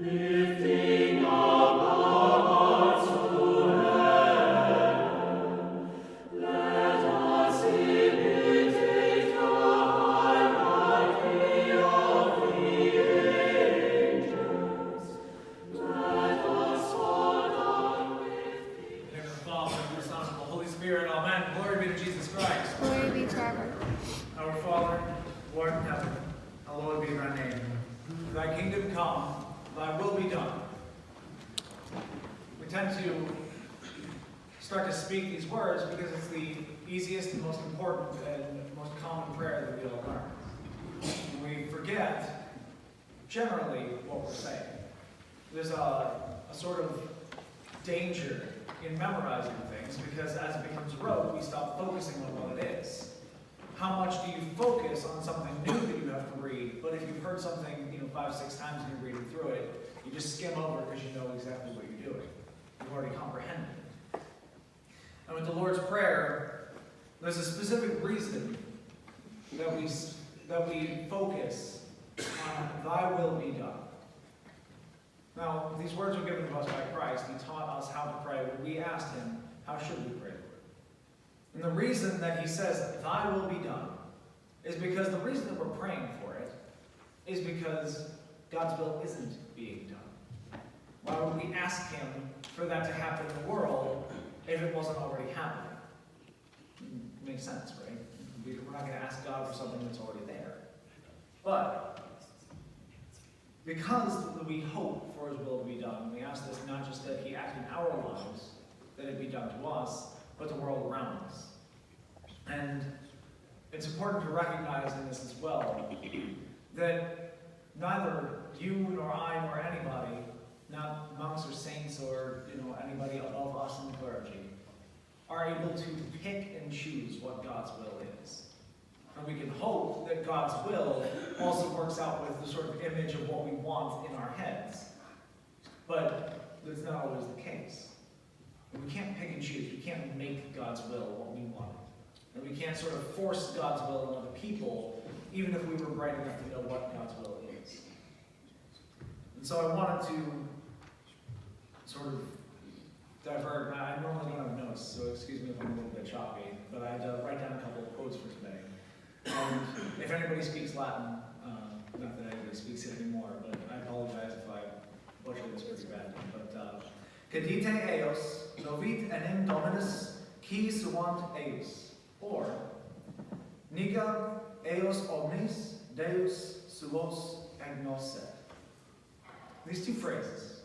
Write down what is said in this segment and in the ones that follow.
Lifting up our hearts to heaven, let us imitate the hierarchy of the angels. Let us fall with thee. In the name of the Father, and the Son, and the Holy Spirit, amen. Glory be to Jesus Christ. Glory be to our Lord. Our Father, who art in heaven, hallowed be thy name. Thy kingdom come, thy will be done. We tend to start to speak these words because it's the easiest and most important and most common prayer that we all learn. And we forget, generally, what we're saying. There's a sort of danger in memorizing things because as it becomes rote, we stop focusing on what it is. How much do you focus on something new that you have to read? But if you've heard something, 5, 6 times and you're reading through it, you just skim over because you know exactly what you're doing. You've already comprehended it. And with the Lord's Prayer, there's a specific reason that we focus on Thy will be done. Now, these words were given to us by Christ. He taught us how to pray. When we asked Him, how should we pray? And the reason that He says, Thy will be done, is because the reason that we're praying for it is because God's will isn't being done. Why would we ask Him for that to happen in the world if it wasn't already happening? It makes sense, right? We're not going to ask God for something that's already there. But because we hope for His will to be done, we ask this not just that He act in our lives, that it be done to us, but the world around us. And it's important to recognize in this as well that neither you nor I nor anybody, not monks or saints or anybody above us in the clergy, are able to pick and choose what God's will is. And we can hope that God's will also works out with the sort of image of what we want in our heads. But that's not always the case. We can't pick and choose. We can't make God's will what we want. And we can't sort of force God's will on other people, even if we were bright enough to know what God's will is. And so I wanted to sort of divert. I normally don't have notes, so excuse me if I'm a little bit choppy, but I had to write down a couple of quotes for today. And if anybody speaks Latin, not that anybody speaks it anymore, but I apologize if I butcher this pretty badly. But Cadite eos, novit enim dominus, qui suant eus. Or, Niga eos omnis, deus suos agnoset. These two phrases,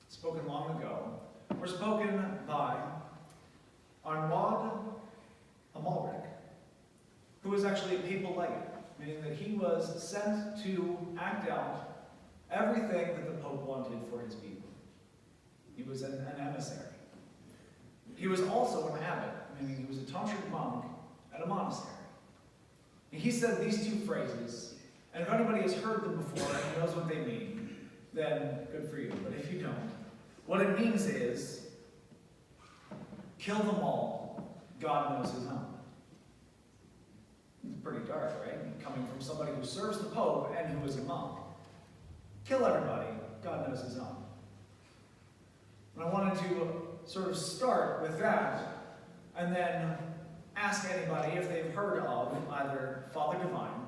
spoken long ago, were spoken by Arnaud Amalric, who was actually a papal legate, meaning that he was sent to act out everything that the Pope wanted for his people. He was an emissary. He was also an abbot, meaning he was a tantric monk at a monastery. And he said these two phrases, and if anybody has heard them before and knows what they mean, then good for you. But if you don't, what it means is, kill them all, God knows his own. It's pretty dark, right? Coming from somebody who serves the Pope and who is a monk. Kill everybody, God knows his own. And I wanted to sort of start with that, and then ask anybody if they've heard of either Father Divine,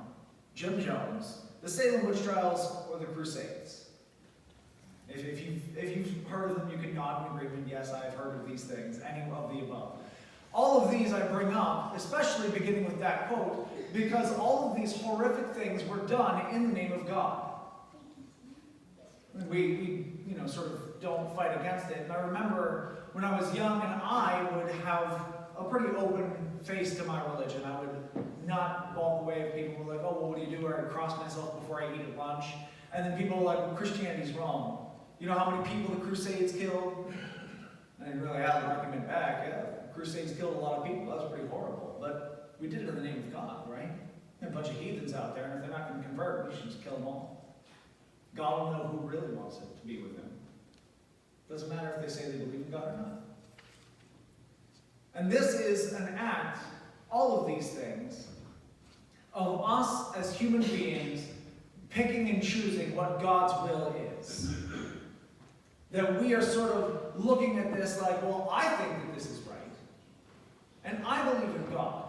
Jim Jones, the Salem Witch Trials, or the Crusades. If you've heard of them, you can nod in agreement, yes, I've heard of these things, any of the above. All of these I bring up, especially beginning with that quote, because all of these horrific things were done in the name of God. We sort of don't fight against it. And I remember when I was young and I would have a pretty open face to my religion. I would not walk away if people were like, oh, well, what do you do? Or I'd cross myself before I eat at lunch. And then people were like, well, Christianity's wrong. You know how many people the Crusades killed? I didn't really have an argument back. Yeah, the Crusades killed a lot of people. That was pretty horrible. But we did it in the name of God, right? There are a bunch of heathens out there, and if they're not going to convert, we should just kill them all. God will know who really wants it to be with him. Doesn't matter if they say they believe in God or not. And this is an act, all of these things, of us as human beings picking and choosing what God's will is. That we are sort of looking at this like, well, I think that this is right. And I believe in God.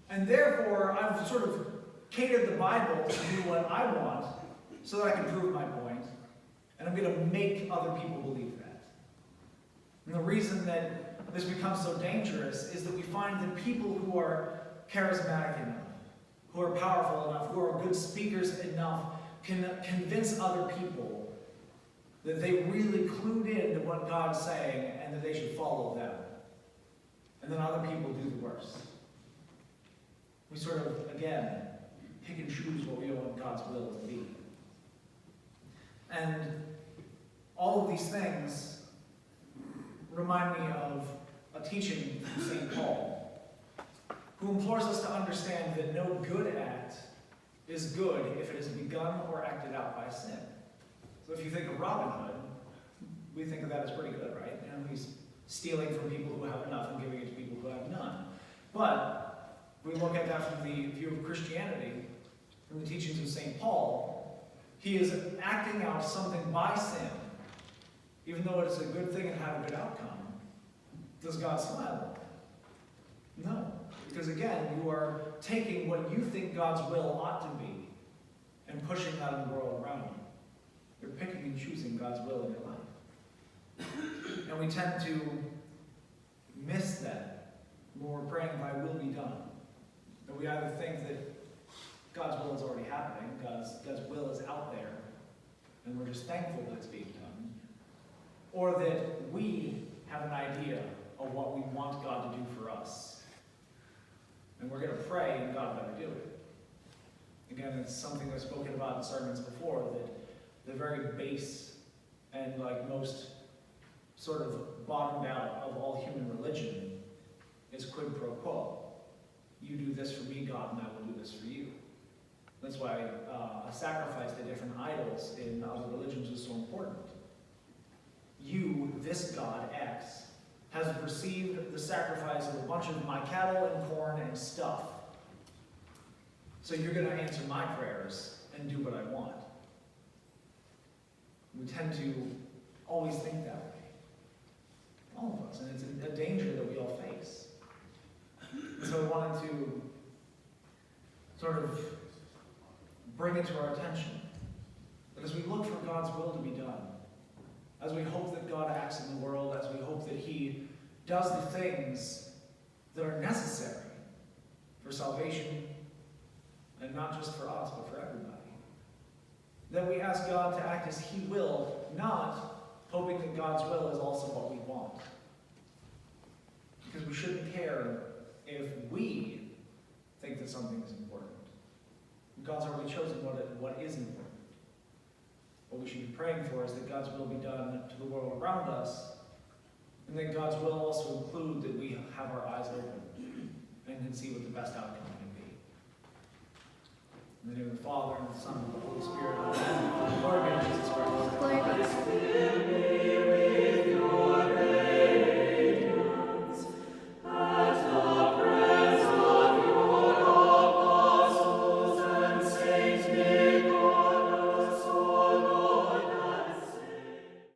And therefore, I've sort of catered the Bible to do what I want so that I can prove my point. And I'm going to make other people believe that. And the reason that this becomes so dangerous is that we find that people who are charismatic enough, who are powerful enough, who are good speakers enough, can convince other people that they really clued in to what God's saying and that they should follow them. And then other people do the worst. We sort of, again, pick and choose what we want God's will to be. And all of these things remind me of a teaching from St. Paul, who implores us to understand that no good act is good if it is begun or acted out by sin. So if you think of Robin Hood, we think of that as pretty good, right? You know, he's stealing from people who have enough and giving it to people who have none. But we look at that from the view of Christianity, from the teachings of St. Paul, he is acting out something by sin, even though it's a good thing and have a good outcome. Does God smile? No. Because again, you are taking what you think God's will ought to be and pushing that in the world around you. You're picking and choosing God's will in your life. And we tend to miss that when we're praying, thy will be done. That we either think that God's will is already happening, God's will is out there, and we're just thankful that it's being done, or that we have an idea of what we want God to do for us. And we're going to pray, and God better do it. Again, it's something I've spoken about in sermons before, that the very base and most sort of bottomed out of all human religion is quid pro quo. You do this for me, God, and I will do this for you. That's why a sacrifice to different idols in other religions is so important. You, this God, X, has received the sacrifice of a bunch of my cattle and corn and stuff. So you're going to answer my prayers and do what I want. We tend to always think that way. All of us. And it's a danger that we all face. And so I wanted to sort of bring it to our attention that as we look for God's will to be done, as we hope that God acts in the world, as we hope that he does the things that are necessary for salvation, and not just for us, but for everybody, that we ask God to act as he will, not hoping that God's will is also what we want. Because we shouldn't care if we think that something is important. God's already chosen what is important. What we should be praying for is that God's will be done to the world around us, and that God's will also include that we have our eyes open and can see what the best outcome can be. In the name of the Father, and the Son, and the Holy Spirit, amen. Glory be to Jesus Christ. Glory be to God.